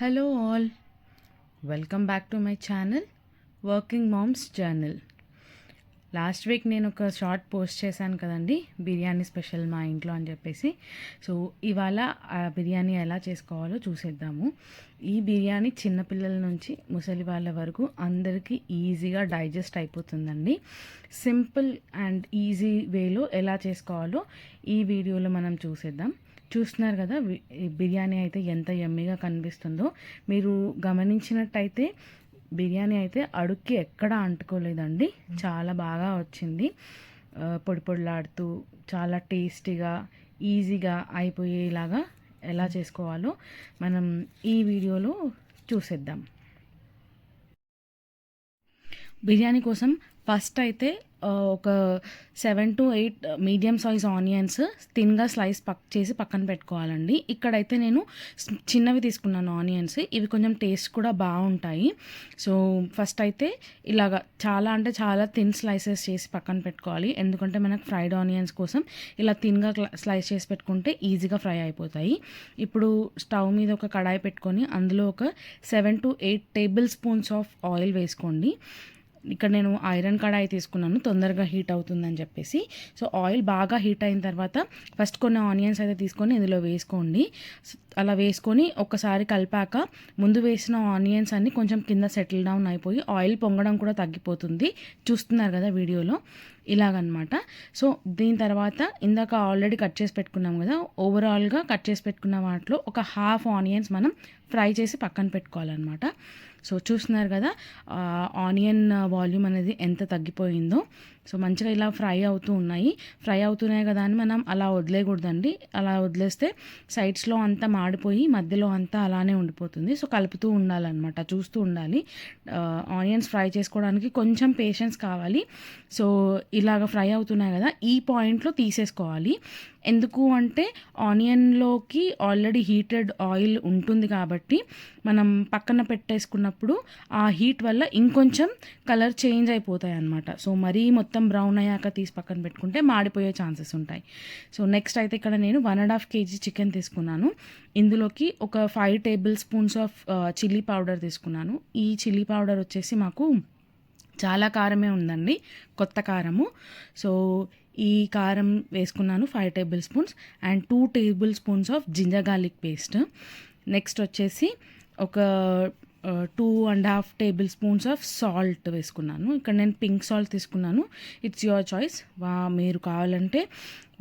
Hello all, welcome back to my channel working moms journal. Last week నేను ఒక short post చేశాను కదండి, biryani special మా ఇంట్లో అని చెప్పేసి. సో ఇవాళ ఆ బిర్యానీ ఎలా చేసుకోవాలో చూసేద్దాము. ఈ బిర్యానీ చిన్నపిల్లల నుంచి ముసలి వాళ్ళ వరకు అందరికీ ఈజీగా డైజెస్ట్ అయిపోతుందండి. సింపుల్ అండ్ ఈజీ వేలో ఎలా చేసుకోవాలో ఈ వీడియోలో మనం చూసేద్దాం. చూస్తున్నారు కదా బిర్యానీ అయితే ఎంత యమ్మీగా కనిపిస్తుందో. మీరు గమనించినట్టయితే బిర్యానీ అయితే అడుక్కి ఎక్కడా అంటుకోలేదండి, చాలా బాగా వచ్చింది. పొడి పొడిలాడుతూ చాలా టేస్టీగా ఈజీగా అయిపోయేలాగా ఎలా చేసుకోవాలో మనం ఈ వీడియోలో చూసేద్దాం. బిర్యానీ కోసం ఫస్ట్ అయితే ఒక 7 to 8 మీడియం సైజ్ ఆనియన్స్ థిన్గా స్లైస్ చేసి పక్కన పెట్టుకోవాలండి. ఇక్కడైతే నేను చిన్నవి తీసుకున్నాను ఆనియన్స్, ఇవి కొంచెం టేస్ట్ కూడా బాగుంటాయి. సో ఫస్ట్ అయితే ఇలాగా చాలా థిన్ స్లైసెస్ చేసి పక్కన పెట్టుకోవాలి, ఎందుకంటే మనకు ఫ్రైడ్ ఆనియన్స్ కోసం ఇలా థిన్గా స్లైస్ చేసి పెట్టుకుంటే ఈజీగా ఫ్రై అయిపోతాయి. ఇప్పుడు స్టవ్ మీద ఒక కడాయి పెట్టుకొని అందులో ఒక 7 to 8 table spoons of oil వేసుకోండి. ఇక్కడ నేను ఐరన్ కడాయి తీసుకున్నాను, తొందరగా హీట్ అవుతుందని చెప్పేసి. సో ఆయిల్ బాగా హీట్ అయిన తర్వాత ఫస్ట్ కొన్ని ఆనియన్స్ అయితే తీసుకొని ఇందులో వేసుకోండి. అలా వేసుకొని ఒకసారి కలిపాక ముందు వేసిన ఆనియన్స్ అన్నీ కొంచెం కింద సెటిల్ డౌన్ అయిపోయి ఆయిల్ పొంగడం కూడా తగ్గిపోతుంది. చూస్తున్నారు కదా వీడియోలో, ఇలాగనమాట. సో దీని తర్వాత ఇందాక ఆల్రెడీ కట్ చేసి పెట్టుకున్నాం కదా, ఓవరాల్గా కట్ చేసి పెట్టుకున్న వాటిలో ఒక హాఫ్ ఆనియన్స్ మనం ఫ్రై చేసి పక్కన పెట్టుకోవాలన్నమాట. సో చూస్తున్నారు కదా ఆనియన్ వాల్యూమ్ అనేది ఎంత తగ్గిపోయిందో. సో మంచిగా ఇలా ఫ్రై అవుతున్నాయి కదా అని మనం అలా వదిలేయకూడదండి. అలా వదిలేస్తే సైడ్స్లో అంతా మాడిపోయి మధ్యలో అంతా అలానే ఉండిపోతుంది. సో కలుపుతూ ఉండాలన్నమాట, చూస్తూ ఉండాలి. ఆనియన్స్ ఫ్రై చేసుకోవడానికి కొంచెం పేషెన్స్ కావాలి. సో ఇలాగ ఫ్రై అవుతున్నాయి కదా, ఈ పాయింట్లో తీసేసుకోవాలి. ఎందుకు అంటే ఆనియన్లోకి ఆల్రెడీ హీటెడ్ ఆయిల్ ఉంటుంది కాబట్టి మనం పక్కన పెట్టేసుకున్నప్పుడు ఆ హీట్ వల్ల ఇంకొంచెం కలర్ చేంజ్ అయిపోతాయి అన్నమాట. సో మరీ మొత్తం బ్రౌన్ అయ్యాక తీసి పక్కన పెట్టుకుంటే మాడిపోయే ఛాన్సెస్ ఉంటాయి. సో నెక్స్ట్ అయితే ఇక్కడ నేను 1.5 kg చికెన్ తీసుకున్నాను. ఇందులోకి ఒక 5 tablespoons of chilli powder తీసుకున్నాను. ఈ చిల్లీ పౌడర్ వచ్చేసి మాకు చాలా కారమే ఉందండి, కొత్త కారము. సో ఈ కారం వేసుకున్నాను 5 tablespoons and 2 tablespoons of ginger garlic paste. Next వచ్చేసి ఒక 2.5 టేబుల్ స్పూన్స్ ఆఫ్ సాల్ట్ వేసుకున్నాను. ఇక్కడ నేను పింక్ సాల్ట్ తీసుకున్నాను, ఇట్స్ యువర్ చాయిస్. మీరు కావాలంటే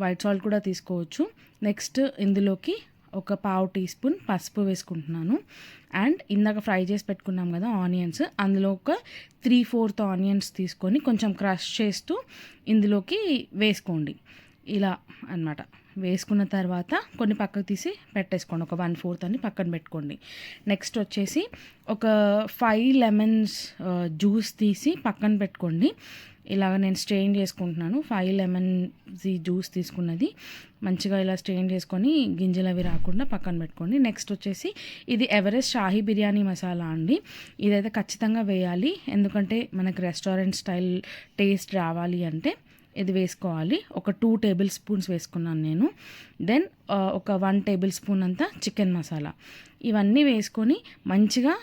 వైట్ సాల్ట్ కూడా తీసుకోవచ్చు. నెక్స్ట్ ఇందులోకి ఒక 1/2 టీ స్పూన్ పసుపు వేసుకుంటున్నాను. అండ్ ఇందాక ఫ్రై చేసి పెట్టుకున్నాం కదా ఆనియన్స్, అందులో ఒక 3/4 ఆనియన్స్ తీసుకొని కొంచెం క్రష్ చేస్తూ ఇందులోకి వేసుకోండి. ఇలా అన్నమాట. వేసుకున్న తర్వాత కొన్ని పక్కకు తీసి పెట్టేసుకోండి, ఒక 1/4 అని పక్కన పెట్టుకోండి. నెక్స్ట్ వచ్చేసి ఒక 5 లెమన్స్ జ్యూస్ తీసి పక్కన పెట్టుకోండి. ఇలాగ నేను స్ట్రెయిన్ చేసుకుంటున్నాను. 5 లెమన్స్ జ్యూస్ తీసుకున్నది మంచిగా ఇలా స్ట్రెయిన్ చేసుకొని గింజలు అవి రాకుండా పక్కన పెట్టుకోండి. నెక్స్ట్ వచ్చేసి ఇది ఎవరెస్ట్ షాహీ బిర్యానీ మసాలా అండి. ఇదైతే ఖచ్చితంగా వేయాలి, ఎందుకంటే మనకి రెస్టారెంట్ స్టైల్ టేస్ట్ రావాలి అంటే ఇది వేసుకోవాలి. ఒక 2 టేబుల్ స్పూన్స్ వేసుకున్నాను నేను. దెన్ ఒక 1 టేబుల్ స్పూన్ అంతా చికెన్ మసాలా. ఇవన్నీ వేసుకొని మంచిగా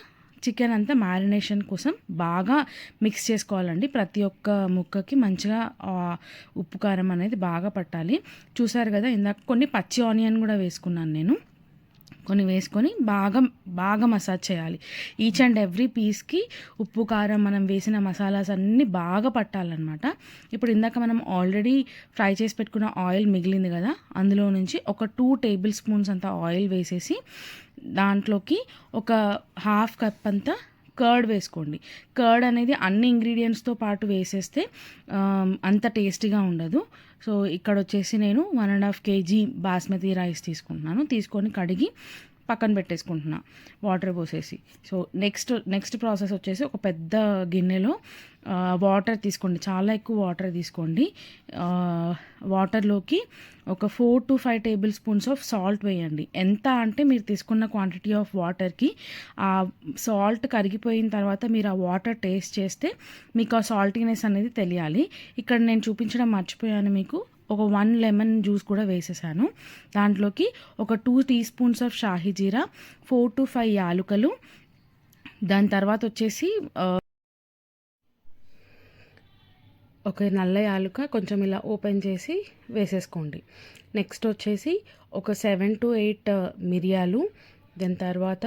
చికెన్ అంతా మ్యారినేషన్ కోసం బాగా మిక్స్ చేసుకోవాలండి. ప్రతి ఒక్క ముక్కకి మంచిగా ఉప్పు కారం అనేది బాగా పట్టాలి. చూసారు కదా, ఇందాక కొన్ని పచ్చి ఆనియన్ కూడా వేసుకున్నాను నేను. కొన్ని వేసుకొని బాగా మసాజ్ చేయాలి. ఈచ్ అండ్ ఎవ్రీ పీస్కి ఉప్పు కారం మనం వేసిన మసాలాస్ అన్నీ బాగా పట్టాలన్నమాట. ఇప్పుడు ఇందాక మనం ఆల్రెడీ ఫ్రై చేసి పెట్టుకున్న ఆయిల్ మిగిలింది కదా, అందులో నుంచి ఒక 2 టేబుల్ స్పూన్స్ అంత ఆయిల్ వేసేసి దాంట్లోకి ఒక 1/2 కప్ అంతా కర్డ్ వేసుకోండి. కర్డ్ అనేది అన్ని ఇంగ్రీడియంట్స్తో పాటు వేసేస్తే అంత టేస్టీగా ఉండదు. సో ఇక్కడ వచ్చేసి నేను 1.5 kg బాస్మతి రైస్ తీసుకొని కడిగి పక్కన పెట్టేసుకుంటున్నా వాటర్ పోసేసి. సో నెక్స్ట్ ప్రాసెస్ వచ్చేసి ఒక పెద్ద గిన్నెలో వాటర్ తీసుకోండి, చాలా ఎక్కువ వాటర్ తీసుకోండి. వాటర్లోకి ఒక 4 to 5 tablespoons of salt వేయండి. ఎంత అంటే మీరు తీసుకున్న క్వాంటిటీ ఆఫ్ వాటర్కి ఆ సాల్ట్ కరిగిపోయిన తర్వాత మీరు ఆ వాటర్ టేస్ట్ చేస్తే మీకు ఆ సాల్టీనెస్ అనేది తెలియాలి. ఇక్కడ నేను చూపించడం మర్చిపోయాను మీకు, ఒక 1 లెమన్ జ్యూస్ కూడా వేసేసాను. దాంట్లోకి ఒక 2 teaspoons of shahi jeera, 4 to 5 యాలుకలు, దాని తర్వాత వచ్చేసి ఒక నల్ల యాలుక కొంచెం ఇలా ఓపెన్ చేసి వేసేసుకోండి. నెక్స్ట్ వచ్చేసి ఒక 7 to 8 మిరియాలు, దాని తర్వాత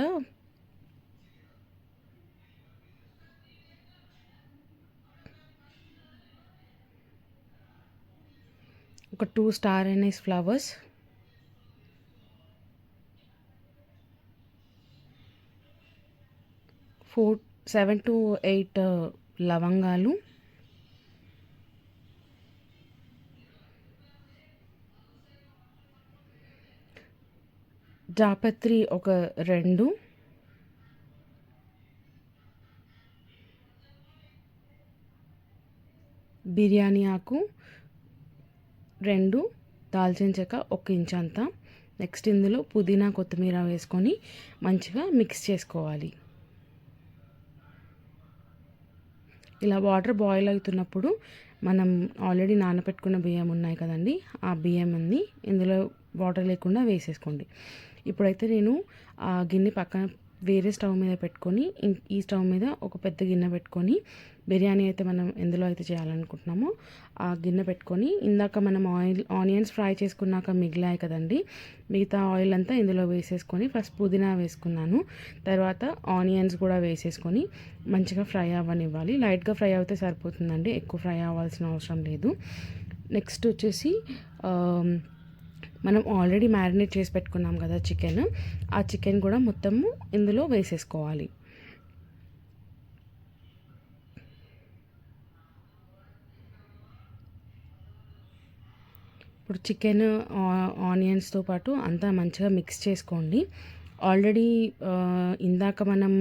ఒక 2 స్టార్ ఎనీస్ ఫ్లవర్స్, 7 to 8 లవంగాలు, జాపత్రి ఒక 2, బిర్యానీ ఆకు 2, దాల్చిన చెక్క 1 ఇంచ్ అంతా. నెక్స్ట్ ఇందులో పుదీనా కొత్తిమీర వేసుకొని మంచిగా మిక్స్ చేసుకోవాలి. ఇలా వాటర్ బాయిల్ అవుతున్నప్పుడు మనం ఆల్రెడీ నానబెట్టుకున్న బియ్యం ఉన్నాయి కదండి, ఆ బియ్యం అన్ని ఇందులో వాటర్ లేకుండా వేసేసుకోండి. ఇప్పుడైతే నేను ఆ గిన్నె పక్కన వేరే స్టవ్ మీద పెట్టుకొని ఈ స్టవ్ మీద ఒక పెద్ద గిన్నె పెట్టుకొని, బిర్యానీ అయితే మనం ఎందులో అయితే చేయాలనుకుంటున్నామో ఆ గిన్నె పెట్టుకొని, ఇందాక మనం ఆనియన్స్ ఫ్రై చేసుకున్నాక మిగిలాయి కదండి, మిగతా ఆయిల్ అంతా ఇందులో వేసేసుకొని ఫస్ట్ పుదీనా వేసుకున్నాను, తర్వాత ఆనియన్స్ కూడా వేసేసుకొని మంచిగా ఫ్రై అవ్వనివ్వాలి. లైట్గా ఫ్రై అవుతే సరిపోతుందండి, ఎక్కువ ఫ్రై అవ్వాల్సిన అవసరం లేదు. నెక్స్ట్ వచ్చేసి మనం ఆల్రెడీ మ్యారినేట్ చేసి పెట్టుకున్నాం కదా చికెన్, ఆ చికెన్ కూడా మొత్తము ఇందులో వేసేసుకోవాలి. ఇప్పుడు చికెన్ ఆనియన్స్తో పాటు అంతా మంచిగా మిక్స్ చేసుకోండి. ఆల్రెడీ ఇందాక మనం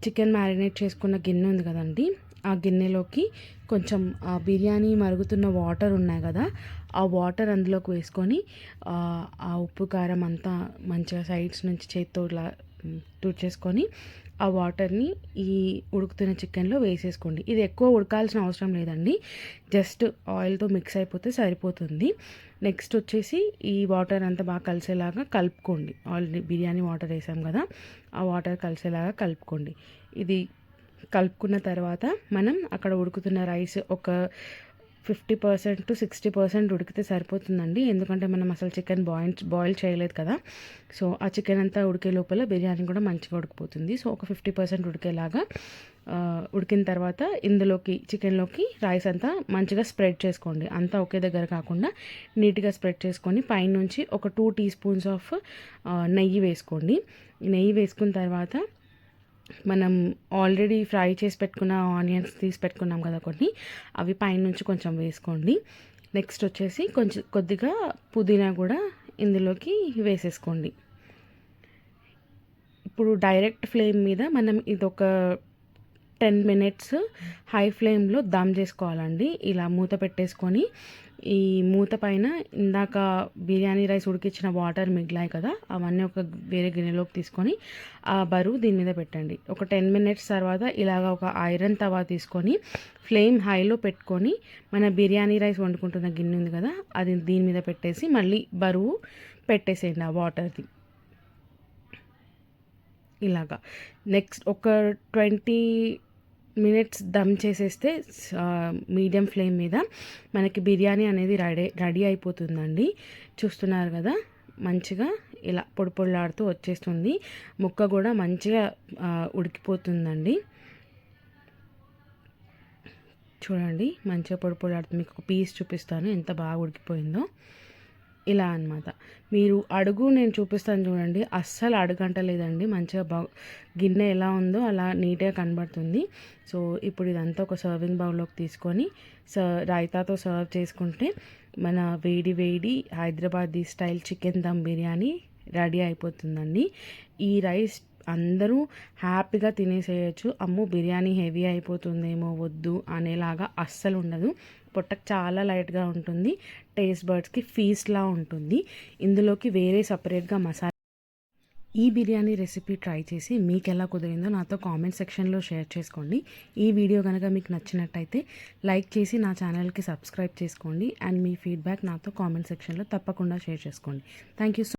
చికెన్ మ్యారినేట్ చేసుకున్న గిన్నె ఉంది కదండి, ఆ గిన్నెలోకి కొంచెం బిర్యానీ మరుగుతున్న వాటర్ ఉన్నాయి కదా, ఆ వాటర్ అందులోకి వేసుకొని ఆ ఉప్పు కారం అంతా మంచిగా సైడ్స్ నుంచి చేత్తో ఇలా తుడిచేసుకొని ఆ వాటర్ని ఈ ఉడుకుతున్న చికెన్లో వేసేసుకోండి. ఇది ఎక్కువ ఉడకాల్సిన అవసరం లేదండి, జస్ట్ ఆయిల్తో మిక్స్ అయిపోతే సరిపోతుంది. నెక్స్ట్ వచ్చేసి ఈ వాటర్ అంతా బాగా కలిసేలాగా కలుపుకోండి. ఆల్రెడీ బిర్యానీ వాటర్ వేసాం కదా, ఆ వాటర్ కలిసేలాగా కలుపుకోండి. ఇది కలుపుకున్న తర్వాత మనం అక్కడ ఉడుకుతున్న రైస్ ఒక 50% to 60% ఉడికితే సరిపోతుందండి, ఎందుకంటే మనం అసలు చికెన్ బాయిల్ చేయలేదు కదా. సో ఆ చికెన్ అంతా ఉడికే లోపల బిర్యానీ కూడా మంచిగా ఉడికిపోతుంది. సో ఒక 50% ఉడికేలాగా ఉడికిన తర్వాత ఇందులోకి చికెన్లోకి రైస్ అంతా మంచిగా స్ప్రెడ్ చేసుకోండి. అంతా ఒకే దగ్గర కాకుండా నీట్గా స్ప్రెడ్ చేసుకొని పైనుంచి ఒక 2 టీ స్పూన్స్ ఆఫ్ నెయ్యి వేసుకోండి. నెయ్యి వేసుకున్న తర్వాత మనం ఆల్రెడీ ఫ్రై చేసి పెట్టుకున్న ఆనియన్స్ తీసి పెట్టుకున్నాం కదా కొన్ని, అవి పైనుంచి కొంచెం వేసుకోండి. నెక్స్ట్ వచ్చేసి కొద్దిగా పుదీనా కూడా ఇందులోకి వేసేసుకోండి. ఇప్పుడు డైరెక్ట్ ఫ్లేమ్ మీద మనం ఇదొక 10 minutes హై ఫ్లేమ్లో దమ్ చేసుకోవాలండి. ఇలా మూత పెట్టేసుకొని ఈ మూత పైన ఇందాక బిర్యానీ రైస్ ఉడికించిన వాటర్ మిగిలాయి కదా, అవన్నీ ఒక వేరే గిన్నెలోకి తీసుకొని ఆ బరువు దీని మీద పెట్టండి. ఒక 10 minutes తర్వాత ఇలాగ ఒక ఐరన్ తవా తీసుకొని ఫ్లేమ్ హైలో పెట్టుకొని మన బిర్యానీ రైస్ వండుకుంటున్న గిన్నె ఉంది కదా, అది దీని మీద పెట్టేసి మళ్ళీ బరువు పెట్టేసేయండి ఆ వాటర్ది ఇలాగా. నెక్స్ట్ ఒక 20 minutes దమ్ చేసేస్తే మీడియం ఫ్లేమ్ మీద మనకి బిర్యానీ అనేది రెడీ అయిపోతుందండి. చూస్తున్నారు కదా, మంచిగా ఇలా పొడి పొడిలాడుతూ వచ్చేస్తుంది, ముక్క కూడా మంచిగా ఉడికిపోతుందండి. చూడండి మంచిగా పొడి పొడిలాడుతుంది. మీకు ఒక పీస్ చూపిస్తాను ఎంత బాగా ఉడికిపోయిందో. ఇలా అనమాట. మీరు అడుగు నేను చూపిస్తాను చూడండి, అస్సలు అడుగంటలేదండి, మంచిగా గిన్నె ఎలా ఉందో అలా నీట్గా కనబడుతుంది. సో ఇప్పుడు ఇదంతా ఒక సర్వింగ్ బౌల్లోకి తీసుకొని రైతాతో సర్వ్ చేసుకుంటే మన వేడి వేడి Hyderabadi style chicken dum biryani ready అయిపోతుందండి. ఈ రైస్ అందరూ హ్యాపీగా తినేసేయచ్చు. అమ్మో బిర్యానీ హెవీ అయిపోతుందేమో వద్దు అనేలాగా అస్సలు ఉండదు. పొట్టకు చాలా లైట్గా ఉంటుంది, టేస్ట్ బర్డ్స్కి ఫీస్ట్లా ఉంటుంది. ఇందులోకి వేరే సపరేట్గా మసాలా ఈ బిర్యానీ రెసిపీ ట్రై చేసి మీకు ఎలా కుదిరిందో నాతో కామెంట్ సెక్షన్లో షేర్ చేసుకోండి. ఈ వీడియో కనుక మీకు నచ్చినట్టయితే లైక్ చేసి నా ఛానల్కి సబ్స్క్రైబ్ చేసుకోండి. అండ్ మీ ఫీడ్బ్యాక్ నాతో కామెంట్ సెక్షన్లో తప్పకుండా షేర్ చేసుకోండి. Thank you.